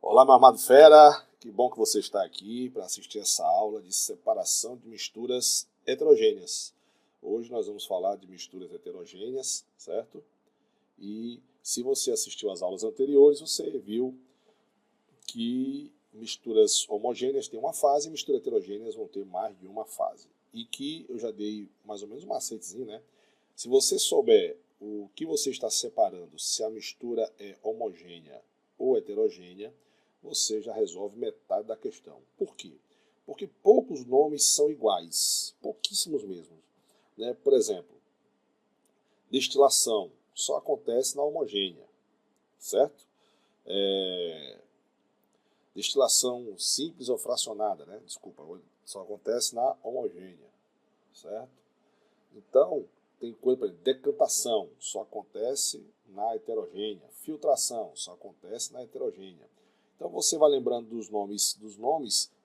Olá, meu amado fera, que bom que você está aqui para assistir essa aula de separação de misturas heterogêneas. Hoje nós vamos falar de misturas heterogêneas, certo? E se você assistiu às aulas anteriores, você viu que misturas homogêneas têm uma fase e misturas heterogêneas vão ter mais de uma fase. E que eu já dei mais ou menos um macetezinho, né? Se você souber o que você está separando, se a mistura é homogênea ou heterogênea, você já resolve metade da questão. Por quê? Porque poucos nomes são iguais, pouquíssimos mesmo. Né? Por exemplo, destilação só acontece na homogênea, certo? Destilação simples ou fracionada, né? Desculpa, só acontece na homogênea, certo? Então, tem coisa, por exemplo, decantação só acontece na heterogênea, filtração só acontece na heterogênea. Então você vai lembrando dos nomes,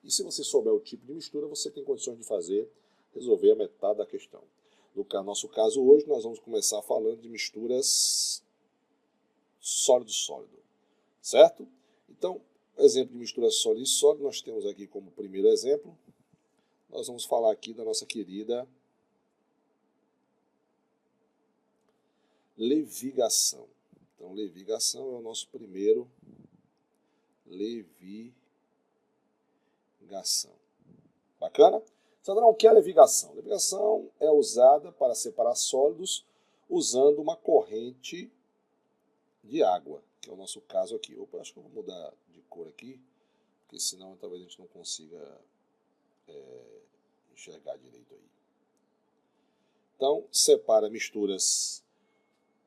e se você souber o tipo de mistura, você tem condições de resolver a metade da questão. No nosso caso hoje, nós vamos começar falando de misturas sólido-sólido, certo? Então, exemplo de mistura sólido e sólido, nós temos aqui como primeiro exemplo, nós vamos falar aqui da nossa querida levigação. Então, levigação é o nosso primeiro levigação. Bacana? Sandrão, o que é levigação? Levigação é usada para separar sólidos usando uma corrente de água, que é o nosso caso aqui. Opa, acho que eu vou mudar de cor aqui, porque senão talvez a gente não consiga enxergar direito aí. Então, separa misturas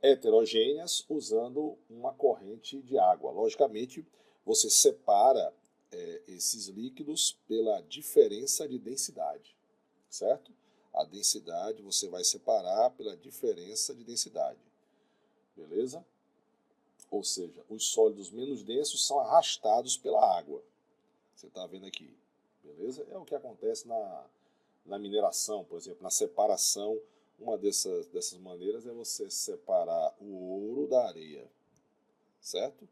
heterogêneas usando uma corrente de água. Logicamente, você separa esses líquidos pela diferença de densidade, certo? A densidade você vai separar pela diferença de densidade, beleza? Ou seja, os sólidos menos densos são arrastados pela água. Você está vendo aqui, beleza? É o que acontece na mineração, por exemplo, na separação. Uma dessas maneiras é você separar o ouro da areia, certo?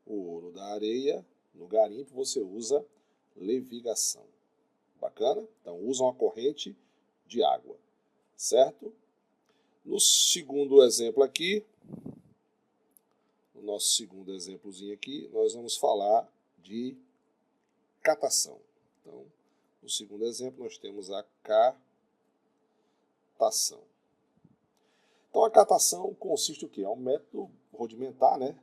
O ouro da areia, no garimpo, você usa levigação. Bacana? Então, usa uma corrente de água, certo? No segundo exemplo aqui, no nosso segundo exemplozinho aqui, nós vamos falar de catação. Então, no segundo exemplo, nós temos a catação. Então, a catação consiste o quê? É um método rudimentar, né?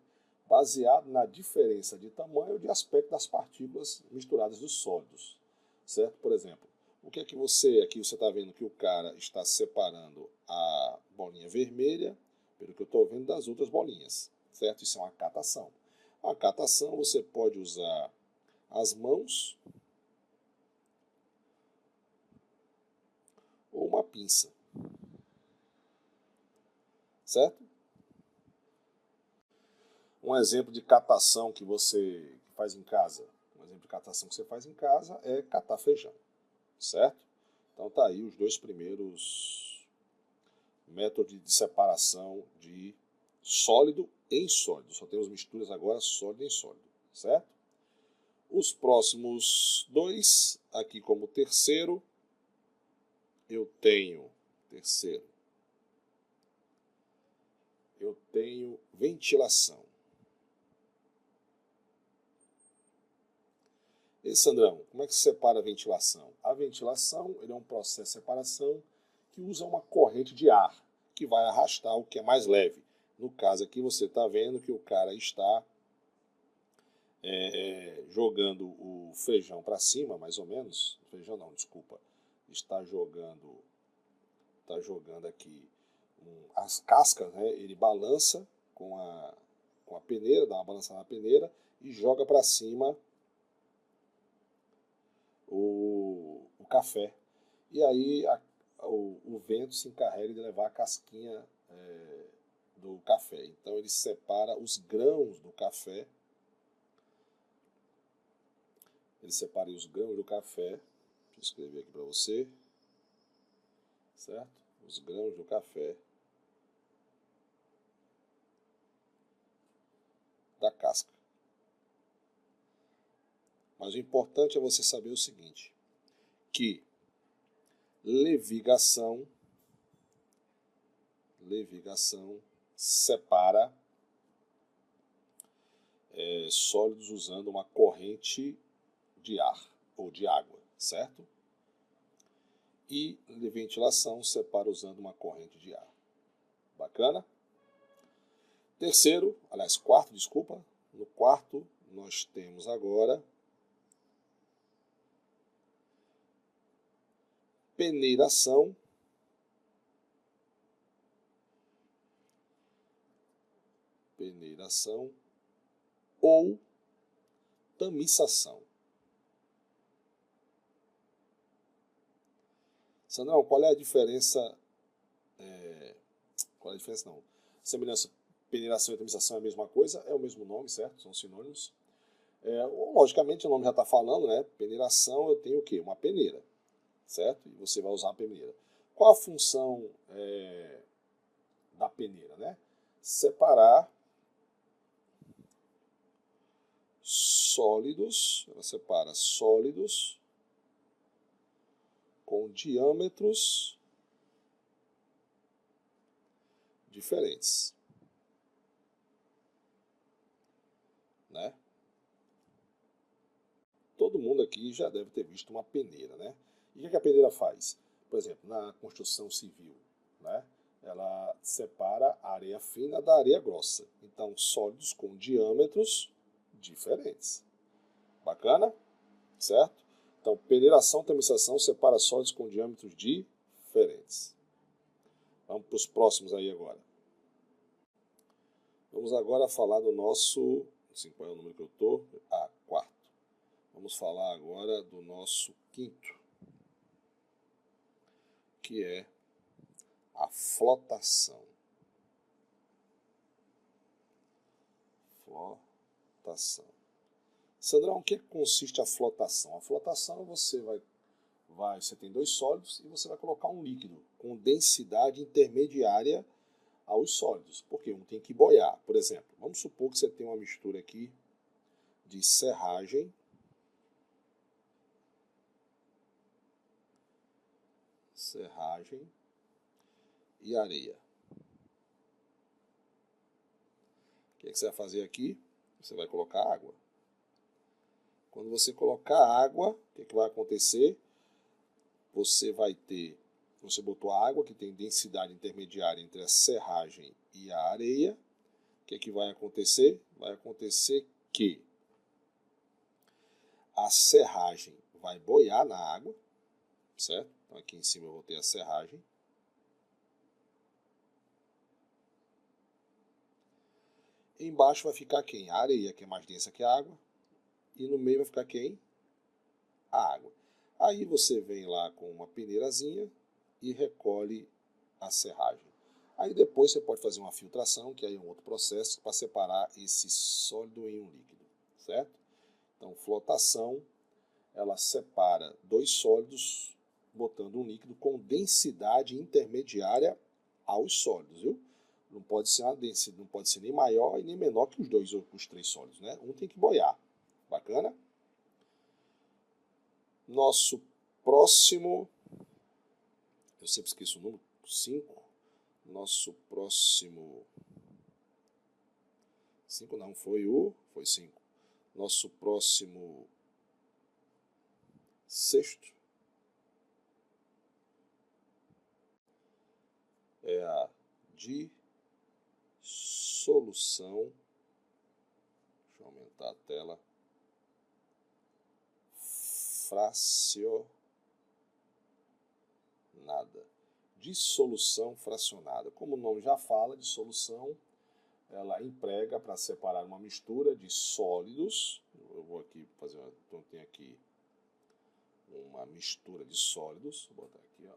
Baseado na diferença de tamanho ou de aspecto das partículas misturadas dos sólidos, certo? Por exemplo, o que é que aqui você está vendo que o cara está separando a bolinha vermelha, pelo que eu estou vendo, das outras bolinhas, certo? Isso é uma catação. A catação você pode usar as mãos ou uma pinça, certo? Um exemplo de catação que você faz em casa, é catar feijão, certo? Então tá aí os dois primeiros métodos de separação de sólido em sólido. Só temos misturas agora sólido em sólido, certo? Os próximos dois, aqui como terceiro, eu tenho ventilação. E Sandrão, como é que se separa a ventilação? A ventilação é um processo de separação que usa uma corrente de ar, que vai arrastar o que é mais leve. No caso aqui você está vendo que o cara está jogando o feijão para cima, mais ou menos. Feijão não, desculpa. Está jogando aqui as cascas, né? Ele balança com a peneira, dá uma balançada na peneira e joga para cima o café. E aí o vento se encarrega de levar a casquinha do café. Então ele separa os grãos do café. Deixa eu escrever aqui para você. Certo? Os grãos do café da casca. Mas o importante é você saber o seguinte, que levigação separa sólidos usando uma corrente de ar ou de água, certo? E ventilação separa usando uma corrente de ar. Bacana? Quarto, desculpa. No quarto, nós temos agora peneiração ou tamiçação. Sandrão, qual é a diferença? Qual é a diferença não? Semelhança, peneiração e tamiçação é a mesma coisa, é o mesmo nome, certo? São sinônimos. Logicamente o nome já está falando, né? Peneiração, eu tenho o quê? Uma peneira, certo? E você vai usar a peneira. Qual a função da peneira, né? Separar sólidos, ela separa sólidos com diâmetros diferentes, né? Todo mundo aqui já deve ter visto uma peneira, né? E o que a peneira faz? Por exemplo, na construção civil, né? Ela separa a areia fina da areia grossa. Então, sólidos com diâmetros diferentes. Bacana? Certo? Então, peneiração, tamiçação separa sólidos com diâmetros diferentes. Vamos para os próximos aí agora. Vamos agora falar do nosso... Assim, qual é o número que eu estou? Quarto. Vamos falar agora do nosso quinto, que é a flotação. Sandrão, o que consiste a flotação? A flotação você você tem dois sólidos e você vai colocar um líquido com densidade intermediária aos sólidos, porque um tem que boiar. Por exemplo, vamos supor que você tem uma mistura aqui de serragem e areia. O que você vai fazer aqui? Você vai colocar água. Quando você colocar água, o que vai acontecer? Você botou a água que tem densidade intermediária entre a serragem e a areia. O que vai acontecer? Vai acontecer que a serragem vai boiar na água, certo? Então aqui em cima eu vou ter a serragem. Embaixo vai ficar quem? A areia, que é mais densa que a água. E no meio vai ficar quem? A água. Aí você vem lá com uma peneirazinha e recolhe a serragem. Aí depois você pode fazer uma filtração, que aí é um outro processo, para separar esse sólido em um líquido, certo? Então, flotação, ela separa dois sólidos, botando um líquido com densidade intermediária aos sólidos, viu? Não pode ser não pode ser nem maior e nem menor que os três sólidos, né? Um tem que boiar. Bacana? Nosso próximo, eu sempre esqueço o número, 5. Nosso próximo, 5 não, foi 5. Nosso próximo sexto é a dissolução. Deixa eu aumentar a tela. Fracionada. Dissolução fracionada. Como o nome já fala, dissolução, ela emprega para separar uma mistura de sólidos. Eu vou aqui fazer então tem aqui uma mistura de sólidos. Vou botar aqui, ó.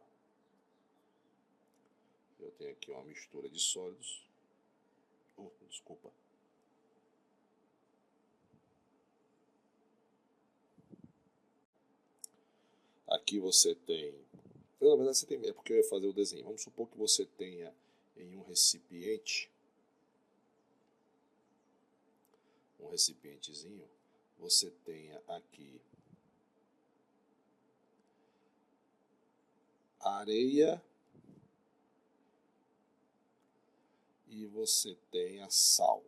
Eu tenho aqui uma mistura de sólidos. Desculpa. Aqui você tem... Na verdade você tem... É porque eu ia fazer o desenho. Vamos supor que você tenha em um recipientezinho, você tenha aqui areia e você tenha sal,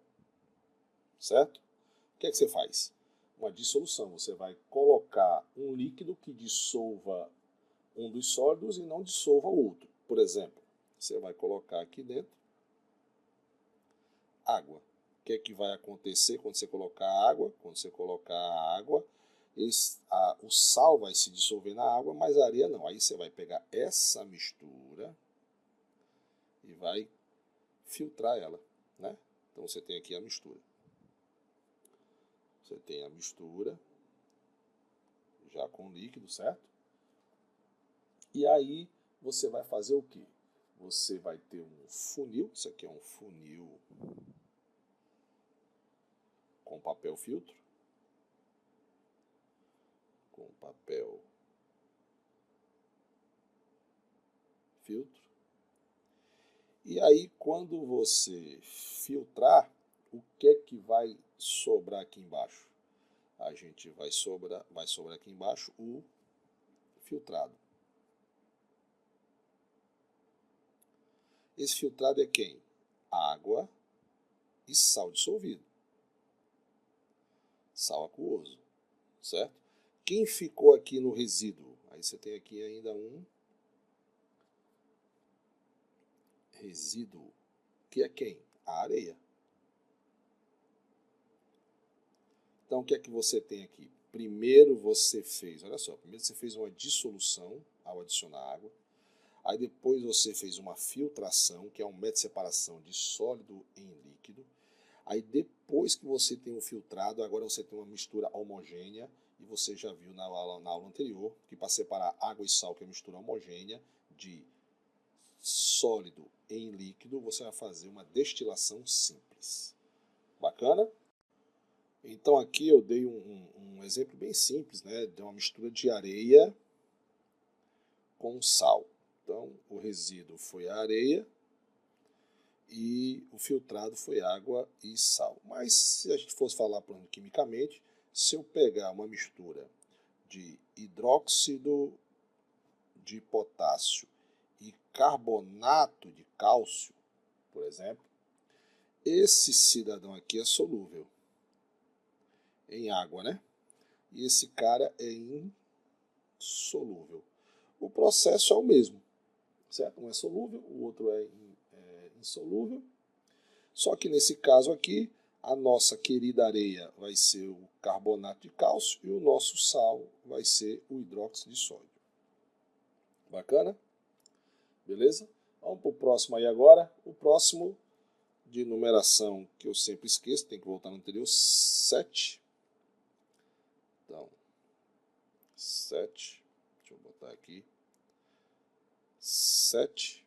certo? O que é que você faz? Uma dissolução. Você vai colocar um líquido que dissolva um dos sólidos e não dissolva o outro. Por exemplo, você vai colocar aqui dentro água. O que é que vai acontecer quando você colocar água? Quando você colocar a água, o sal vai se dissolver na água, mas a areia não. Aí você vai pegar essa mistura e vai filtrar ela, né? Então você tem aqui a mistura. Você tem a mistura já com líquido, certo? E aí você vai fazer o quê? Você vai ter um funil, isso aqui é um funil com papel filtro, com papel filtro. E aí quando você filtrar, o que é que vai sobrar aqui embaixo? A gente vai sobrar aqui embaixo o filtrado. Esse filtrado é quem? Água e sal dissolvido. Sal aquoso, certo? Quem ficou aqui no resíduo? Aí você tem aqui ainda um resíduo, que é quem? A areia. Então, o que é que você tem aqui? Primeiro você fez, olha só, primeiro você fez uma dissolução ao adicionar água. Aí depois você fez uma filtração, que é um método de separação de sólido em líquido. Aí depois que você tem o filtrado, agora você tem uma mistura homogênea. E você já viu na aula anterior que para separar água e sal, que é mistura homogênea de sólido em líquido, você vai fazer uma destilação simples. Bacana? Então aqui eu dei um exemplo bem simples, né, de uma mistura de areia com sal. Então o resíduo foi a areia e o filtrado foi água e sal. Mas se a gente fosse falar quimicamente, se eu pegar uma mistura de hidróxido de potássio e carbonato de cálcio, por exemplo, esse cidadão aqui é solúvel em água, né? E esse cara é insolúvel. O processo é o mesmo, certo? Um é solúvel, o outro é insolúvel. Só que nesse caso aqui, a nossa querida areia vai ser o carbonato de cálcio e o nosso sal vai ser o hidróxido de sódio. Bacana? Beleza? Vamos para o próximo aí agora. O próximo de numeração que eu sempre esqueço, tem que voltar no anterior, 7. Então, 7. Deixa eu botar aqui. 7.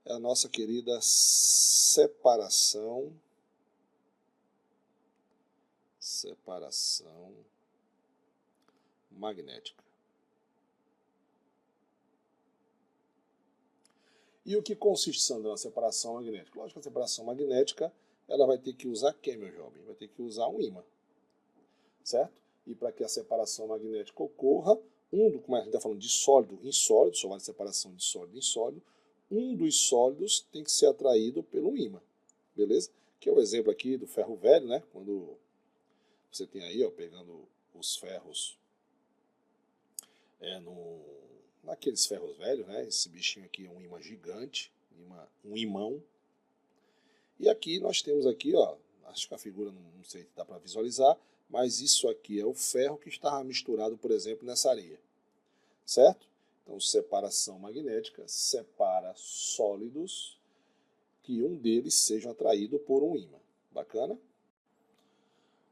É a nossa querida separação magnética. E o que consiste, Sandra, na separação magnética? Lógico que a separação magnética ela vai ter que usar quem, meu jovem? Vai ter que usar um ímã, certo? E para que a separação magnética ocorra, como a gente está falando de sólido em sólido, só vai separação de sólido em sólido, um dos sólidos tem que ser atraído pelo ímã, beleza? Que é o exemplo aqui do ferro velho, né? Quando você tem aí, ó, pegando os ferros naqueles ferros velhos, né? Esse bichinho aqui é um ímã gigante, um imão. E aqui nós temos aqui, ó, acho que a figura não sei se dá para visualizar, mas isso aqui é o ferro que estava misturado, por exemplo, nessa areia, certo? Então, separação magnética separa sólidos que um deles seja atraído por um ímã. Bacana?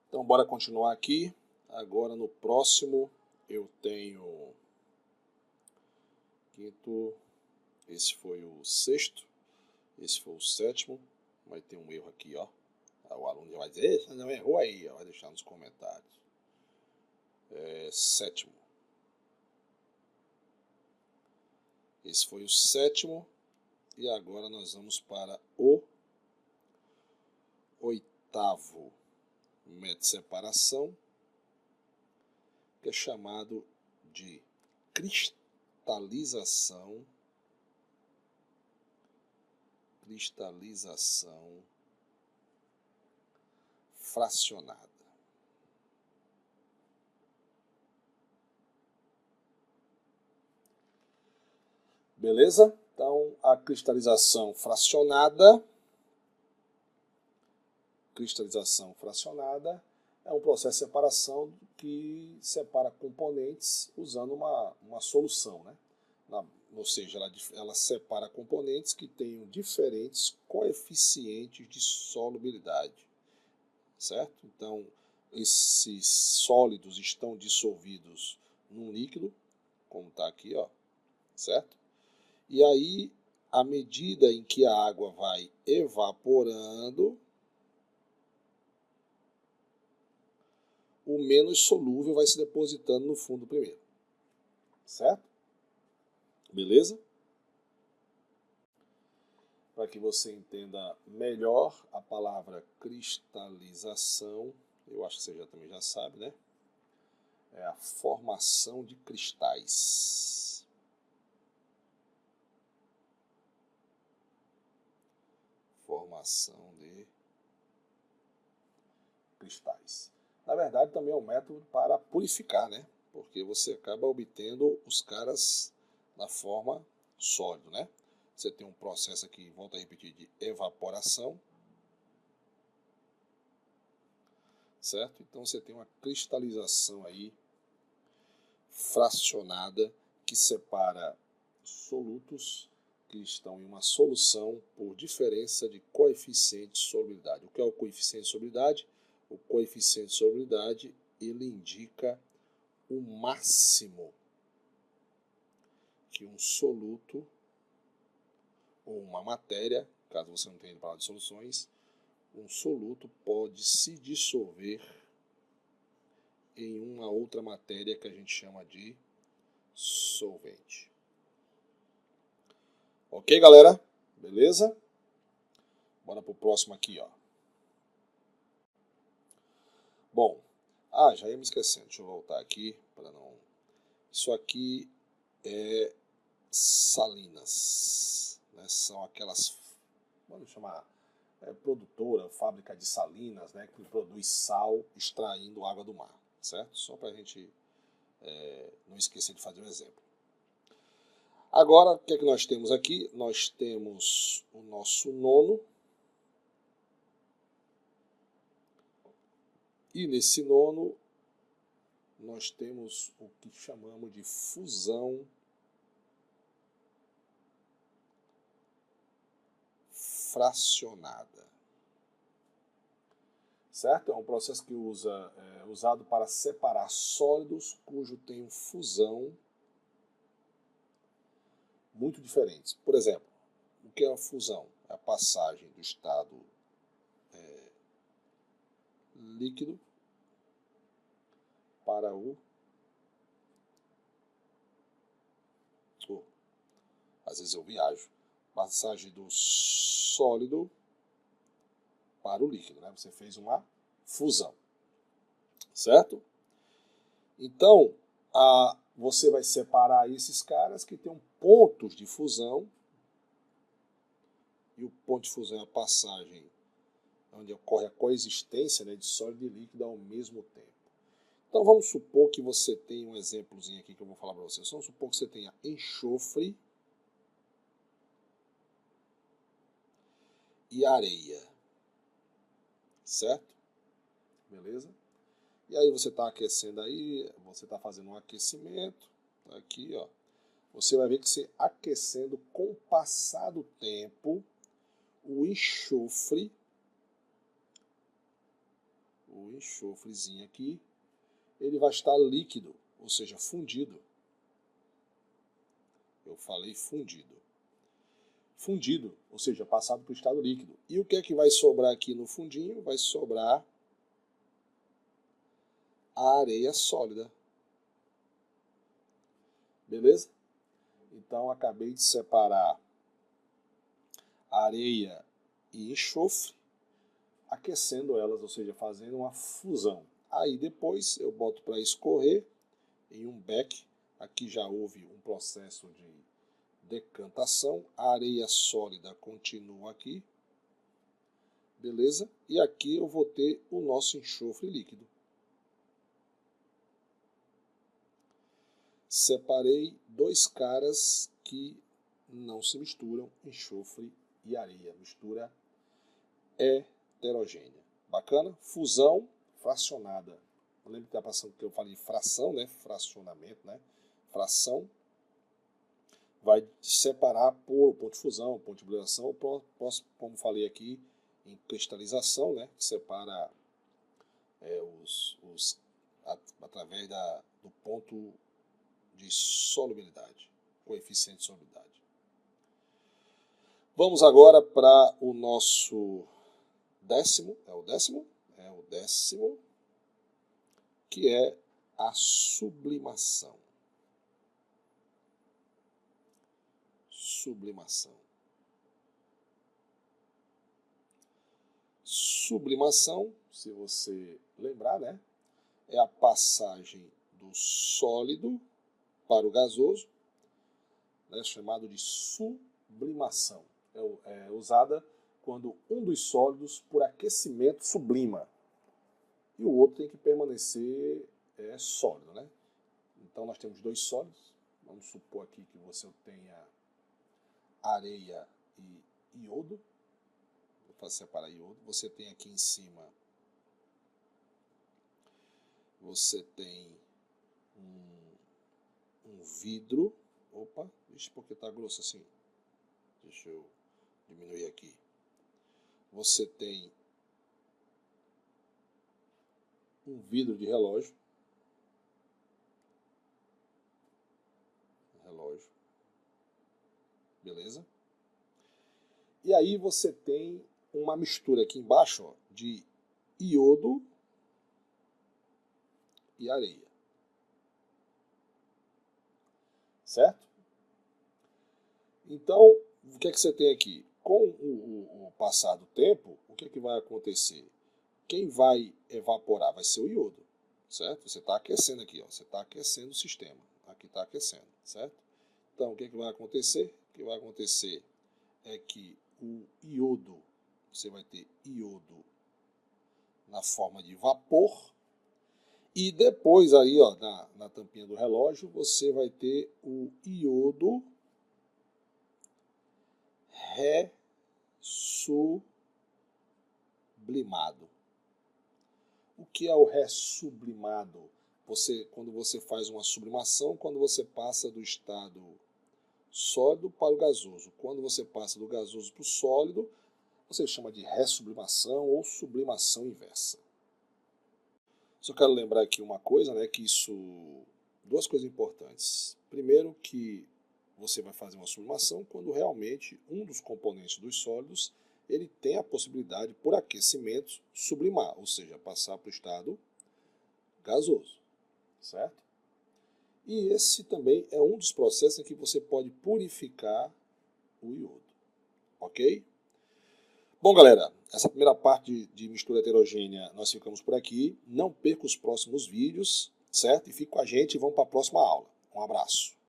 Então, bora continuar aqui. Agora, no próximo, eu tenho quinto, esse foi o sexto, esse foi o sétimo. Vai ter um erro aqui, ó. O aluno já vai dizer, você não errou aí, ó, vai deixar nos comentários. Sétimo. Esse foi o sétimo. E agora nós vamos para o oitavo método de separação, que é chamado de cristalização fracionada. Beleza? Então, a cristalização fracionada é um processo de separação que separa componentes usando uma solução, né? Ou seja, ela separa componentes que tenham diferentes coeficientes de solubilidade, certo? Então, esses sólidos estão dissolvidos num líquido, como está aqui, ó, certo? E aí, à medida em que a água vai evaporando, o menos solúvel vai se depositando no fundo primeiro, certo? Beleza? Para que você entenda melhor a palavra cristalização, eu acho que você também já sabe, né? É a formação de cristais. Formação de cristais. Na verdade, também é um método para purificar, né? Porque você acaba obtendo os caras na forma sólida, né? Você tem um processo aqui, volto a repetir, de evaporação, certo? Então você tem uma cristalização aí fracionada que separa solutos que estão em uma solução por diferença de coeficiente de solubilidade. O que é o coeficiente de solubilidade? O coeficiente de solubilidade, ele indica o máximo que um soluto ou uma matéria, caso você não tenha falado de soluções, um soluto pode se dissolver em uma outra matéria que a gente chama de solvente. Ok, galera? Beleza? Bora pro próximo aqui, ó. Bom, já ia me esquecendo. Deixa eu voltar aqui para não... Isso aqui é salinas, né? São aquelas, vamos chamar, produtora, fábrica de salinas, né? Que produz sal extraindo água do mar, certo? Só para a gente não esquecer de fazer um exemplo. Agora, o que é que nós temos aqui? Nós temos o nosso nono. E nesse nono, nós temos o que chamamos de fusão fracionada. Certo? É um processo que é usado para separar sólidos cujo tem fusão muito diferentes. Por exemplo, o que é a fusão? É a passagem do estado líquido para o... às vezes eu viajo. Passagem do sólido para o líquido, né? Você fez uma fusão, certo? Então, você vai separar esses caras que têm pontos de fusão, e o ponto de fusão é a passagem onde ocorre a coexistência, né, de sólido e líquido ao mesmo tempo. Então vamos supor que você tem um exemplozinho aqui que eu vou falar para vocês. Vamos supor que você tenha enxofre e areia, certo? Beleza? E aí você está aquecendo aí, você está fazendo um aquecimento, tá aqui, ó. Você vai ver que você aquecendo com o passar do tempo, o enxofrezinho aqui, ele vai estar líquido, ou seja, fundido. Eu falei fundido. Fundido, ou seja, passado para o estado líquido. E o que é que vai sobrar aqui no fundinho? Vai sobrar a areia sólida. Beleza? Então, acabei de separar areia e enxofre. aquecendo elas, ou seja, fazendo uma fusão. Aí depois eu boto para escorrer em um beck. Aqui já houve um processo de decantação. A areia sólida continua aqui. Beleza? E aqui eu vou ter o nosso enxofre líquido. Separei dois caras que não se misturam, enxofre e areia. Mistura heterogênea. Bacana? Fusão fracionada. Eu lembro que está passando que eu falei fração, né? Fracionamento, né? Fração. Vai separar por ponto de fusão, ponto de ebulição, como falei aqui, em cristalização, né? Que separa através do ponto de solubilidade, coeficiente de solubilidade. Vamos agora para o nosso décimo, que é a sublimação. Sublimação, se você lembrar, né, é a passagem do sólido para o gasoso, né, chamado de sublimação. É usada quando um dos sólidos, por aquecimento, sublima. E o outro tem que permanecer sólido, né? Então nós temos dois sólidos. Vamos supor aqui que você tenha areia e iodo. Vou separar iodo. Você tem aqui em cima, você tem um vidro. Opa, deixa porque está grosso assim. Deixa eu diminuir aqui. Você tem um vidro de relógio. Beleza? E aí você tem uma mistura aqui embaixo, ó, de iodo e areia. Certo? Então, o que é que você tem aqui? Com o passar do tempo, o que é que vai acontecer? Quem vai evaporar vai ser o iodo, certo? Você está aquecendo aqui, ó, você está aquecendo o sistema. Aqui está aquecendo, certo? Então, o que é que vai acontecer? O que vai acontecer é que o iodo, você vai ter iodo na forma de vapor, e depois aí, ó, na tampinha do relógio, você vai ter o iodo ressublimado. O que é o ressublimado? Quando você faz uma sublimação, quando você passa do estado sólido para o gasoso. Quando você passa do gasoso para o sólido, você chama de ressublimação ou sublimação inversa. Só quero lembrar aqui uma coisa, né, que duas coisas importantes. Primeiro, que você vai fazer uma sublimação quando realmente um dos componentes dos sólidos ele tem a possibilidade, por aquecimento, sublimar, ou seja, passar para o estado gasoso, certo? E esse também é um dos processos em que você pode purificar o iodo, ok? Bom, galera, essa primeira parte de mistura heterogênea nós ficamos por aqui. Não perca os próximos vídeos, certo? E fique com a gente e vamos para a próxima aula. Um abraço.